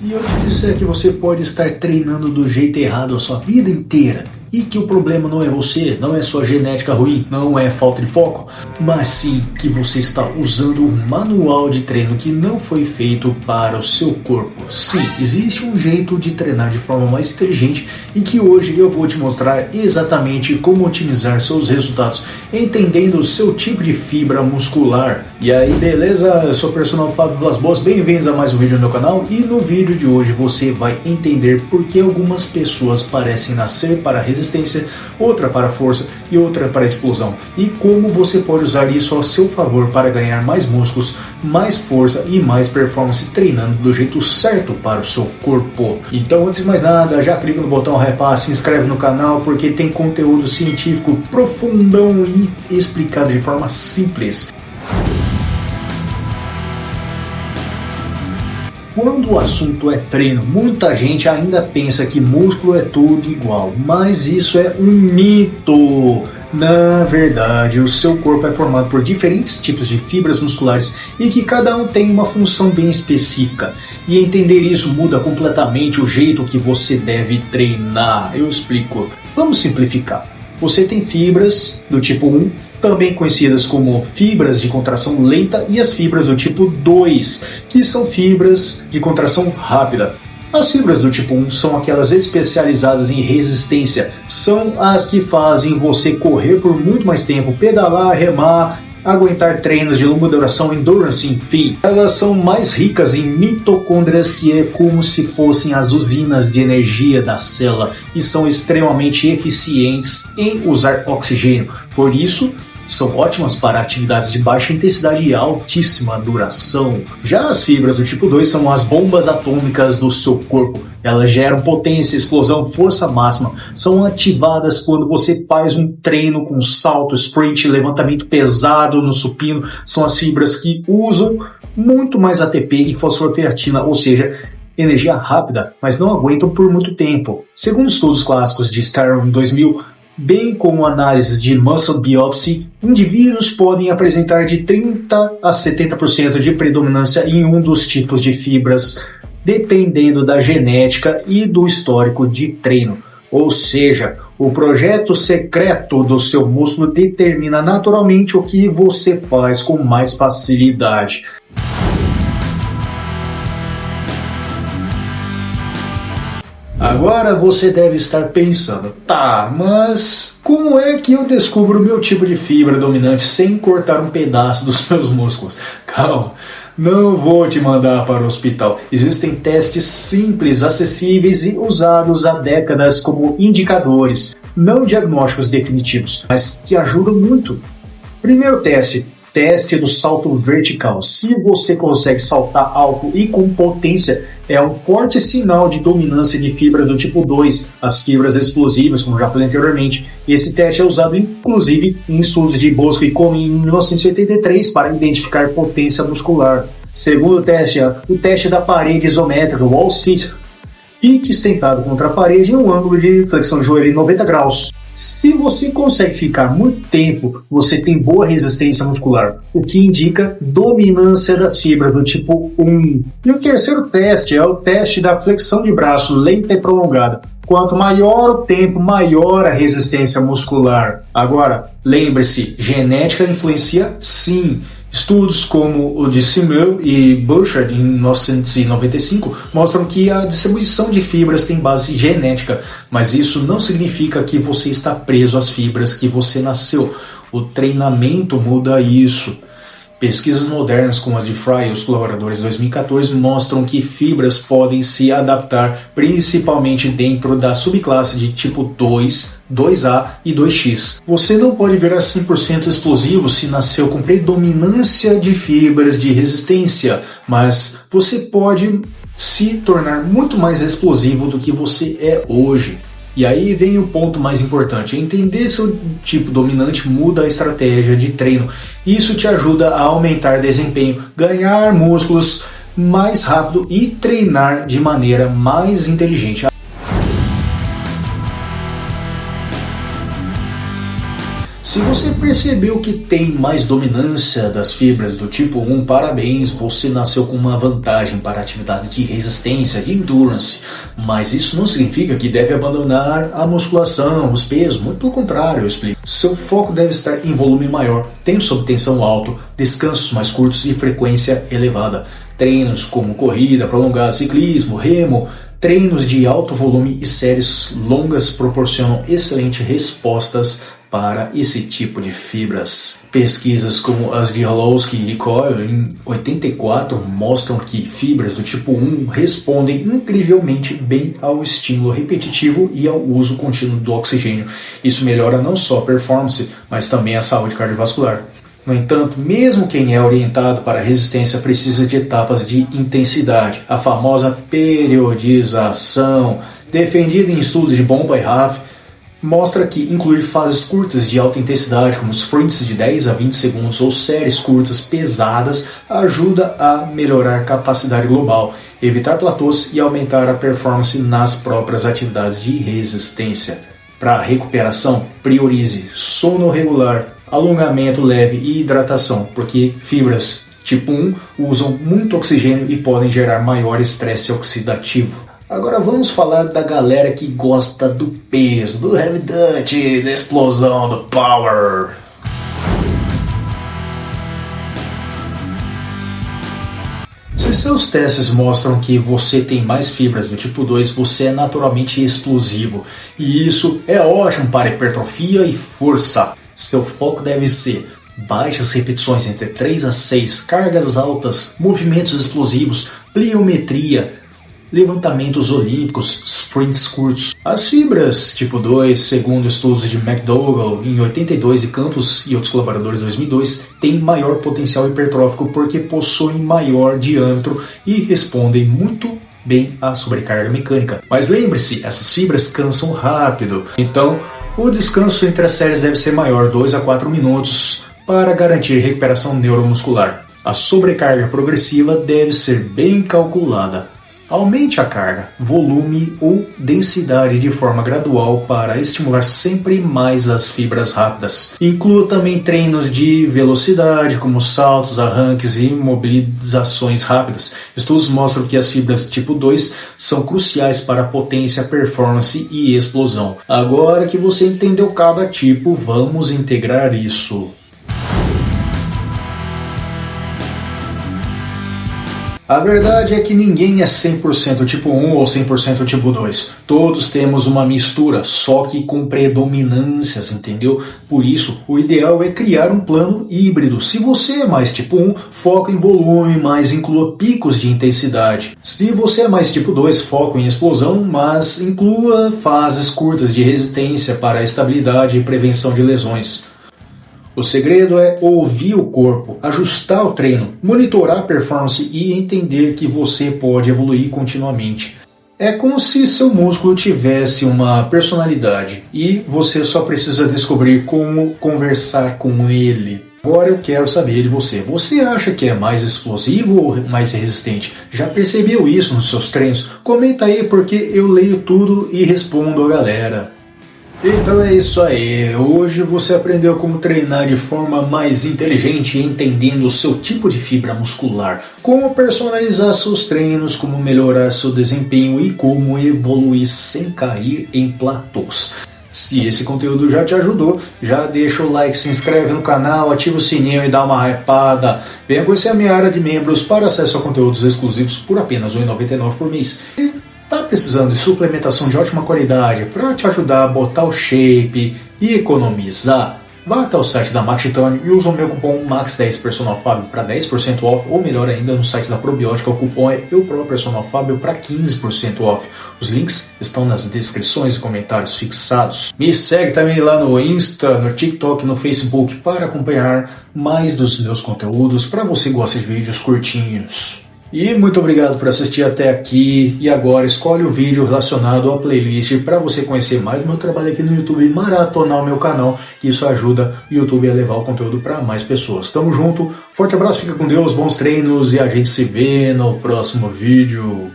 Se eu te disser que você pode estar treinando do jeito errado a sua vida inteira e que o problema não é você, não é sua genética ruim, não é falta de foco, mas sim que você está usando um manual de treino que não foi feito para o seu corpo. Sim, existe um jeito de treinar de forma mais inteligente e que hoje eu vou te mostrar exatamente como otimizar seus resultados, entendendo o seu tipo de fibra muscular. E aí, beleza? Eu sou o personal Fábio Vilas Boas, bem-vindos a mais um vídeo no meu canal, e no vídeo de hoje você vai entender por que algumas pessoas parecem nascer para a resistência, outra para a força e outra para a explosão, e como você pode usar isso ao seu favor para ganhar mais músculos, mais força e mais performance treinando do jeito certo para o seu corpo. Então, antes de mais nada, já clica no botão hypar, se inscreve no canal porque tem conteúdo científico profundão e explicado de forma simples. Quando o assunto é treino, muita gente ainda pensa que músculo é tudo igual, mas isso é um mito. Na verdade, o seu corpo é formado por diferentes tipos de fibras musculares e que cada um tem uma função bem específica. E entender isso muda completamente o jeito que você deve treinar. Eu explico. Vamos simplificar. Você tem fibras do tipo 1, também conhecidas como fibras de contração lenta, e as fibras do tipo 2, que são fibras de contração rápida. As fibras do tipo 1 são aquelas especializadas em resistência, são as que fazem você correr por muito mais tempo, pedalar, remar, aguentar treinos de longa duração, endurance, enfim. Elas são mais ricas em mitocôndrias, que é como se fossem as usinas de energia da célula, e são extremamente eficientes em usar oxigênio. Por isso, são ótimas para atividades de baixa intensidade e altíssima duração. Já as fibras do tipo 2 são as bombas atômicas do seu corpo. Elas geram potência, explosão, força máxima. São ativadas quando você faz um treino com salto, sprint, levantamento pesado no supino. São as fibras que usam muito mais ATP e fosforoteatina, ou seja, energia rápida, mas não aguentam por muito tempo. Segundo estudos clássicos de Sterling 2000, bem como análises de muscle biopsy, indivíduos podem apresentar de 30% a 70% de predominância em um dos tipos de fibras, dependendo da genética e do histórico de treino. Ou seja, o projeto secreto do seu músculo determina naturalmente o que você faz com mais facilidade. Agora você deve estar pensando, tá, mas como é que eu descubro o meu tipo de fibra dominante sem cortar um pedaço dos meus músculos? Calma, não vou te mandar para o hospital. Existem testes simples, acessíveis e usados há décadas como indicadores, não diagnósticos definitivos, mas que ajudam muito. Primeiro teste do salto vertical. Se você consegue saltar alto e com potência, é um forte sinal de dominância de fibra do tipo 2, as fibras explosivas, como já falei anteriormente. Esse teste é usado inclusive em estudos de Bosco e Come em 1983 para identificar potência muscular. Segundo teste, o teste da parede isométrica, wall sit. Fique sentado contra a parede em um ângulo de flexão de joelho em 90 graus. Se você consegue ficar muito tempo, você tem boa resistência muscular, o que indica dominância das fibras do tipo 1. E o terceiro teste é o teste da flexão de braço lenta e prolongada. Quanto maior o tempo, maior a resistência muscular. Agora, lembre-se, genética influencia sim. Estudos como o de Simmel e Burchard em 1995 mostram que a distribuição de fibras tem base genética, mas isso não significa que você está preso às fibras que você nasceu. O treinamento muda isso. Pesquisas modernas como a de Fry e os colaboradores de 2014 mostram que fibras podem se adaptar principalmente dentro da subclasse de tipo 2, 2A e 2X. Você não pode virar 100% explosivo se nasceu com predominância de fibras de resistência, mas você pode se tornar muito mais explosivo do que você é hoje. E aí vem o ponto mais importante: entender seu tipo dominante muda a estratégia de treino. Isso te ajuda a aumentar desempenho, ganhar músculos mais rápido e treinar de maneira mais inteligente. Se você percebeu que tem mais dominância das fibras do tipo 1, parabéns, você nasceu com uma vantagem para atividades de resistência, de endurance. Mas isso não significa que deve abandonar a musculação, os pesos, muito pelo contrário, eu explico. Seu foco deve estar em volume maior, tempo sob tensão alto, descansos mais curtos e frequência elevada. Treinos como corrida prolongada, ciclismo, remo, treinos de alto volume e séries longas proporcionam excelentes respostas para esse tipo de fibras. Pesquisas como as de Holowski e Coyle em 84 mostram que fibras do tipo 1 respondem incrivelmente bem ao estímulo repetitivo e ao uso contínuo do oxigênio. Isso melhora não só a performance, mas também a saúde cardiovascular. No entanto, mesmo quem é orientado para a resistência precisa de etapas de intensidade, a famosa periodização, defendida em estudos de Bomba e Raff, mostra que incluir fases curtas de alta intensidade, como sprints de 10 a 20 segundos ou séries curtas pesadas, ajuda a melhorar a capacidade global, evitar platôs e aumentar a performance nas próprias atividades de resistência. Para a recuperação, priorize sono regular, alongamento leve e hidratação, porque fibras tipo 1 usam muito oxigênio e podem gerar maior estresse oxidativo. Agora vamos falar da galera que gosta do peso, do heavy duty, da explosão, do power. Se seus testes mostram que você tem mais fibras do tipo 2, você é naturalmente explosivo. E isso é ótimo para hipertrofia e força. Seu foco deve ser baixas repetições entre 3 a 6, cargas altas, movimentos explosivos, pliometria, levantamentos olímpicos, sprints curtos. As fibras tipo 2, segundo estudos de McDougall em 82 e Campos e outros colaboradores em 2002, têm maior potencial hipertrófico porque possuem maior diâmetro e respondem muito bem à sobrecarga mecânica. Mas lembre-se, essas fibras cansam rápido, então o descanso entre as séries deve ser maior, 2 a 4 minutos, para garantir recuperação neuromuscular. A sobrecarga progressiva deve ser bem calculada. Aumente a carga, volume ou densidade de forma gradual para estimular sempre mais as fibras rápidas. Inclua também treinos de velocidade, como saltos, arranques e mobilizações rápidas. Estudos mostram que as fibras tipo 2 são cruciais para a potência, performance e explosão. Agora que você entendeu cada tipo, vamos integrar isso. A verdade é que ninguém é 100% tipo 1 ou 100% tipo 2. Todos temos uma mistura, só que com predominâncias, entendeu? Por isso, o ideal é criar um plano híbrido. Se você é mais tipo 1, foca em volume, mas inclua picos de intensidade. Se você é mais tipo 2, foco em explosão, mas inclua fases curtas de resistência para a estabilidade e prevenção de lesões. O segredo é ouvir o corpo, ajustar o treino, monitorar a performance e entender que você pode evoluir continuamente. É como se seu músculo tivesse uma personalidade e você só precisa descobrir como conversar com ele. Agora eu quero saber de você. Você acha que é mais explosivo ou mais resistente? Já percebeu isso nos seus treinos? Comenta aí porque eu leio tudo e respondo a galera. Então é isso aí, hoje você aprendeu como treinar de forma mais inteligente, entendendo o seu tipo de fibra muscular, como personalizar seus treinos, como melhorar seu desempenho e como evoluir sem cair em platôs. Se esse conteúdo já te ajudou, já deixa o like, se inscreve no canal, ativa o sininho e dá uma hypada. Venha conhecer a minha área de membros para acesso a conteúdos exclusivos por apenas R$ 1,99 por mês. Está precisando de suplementação de ótima qualidade para te ajudar a botar o shape e economizar? Vá até o site da Max Titânio e use o meu cupom MAX10 Personal Fábio para 10% off, ou melhor ainda, no site da Probiótica o cupom é EuProPersonalFábio para 15% off. Os links estão nas descrições e comentários fixados. Me segue também lá no Insta, no TikTok, no Facebook para acompanhar mais dos meus conteúdos para você que gosta de vídeos curtinhos. E muito obrigado por assistir até aqui, e agora escolhe o vídeo relacionado à playlist para você conhecer mais do meu trabalho aqui no YouTube e maratonar o meu canal. Isso ajuda o YouTube a levar o conteúdo para mais pessoas. Tamo junto, forte abraço, fica com Deus, bons treinos e a gente se vê no próximo vídeo.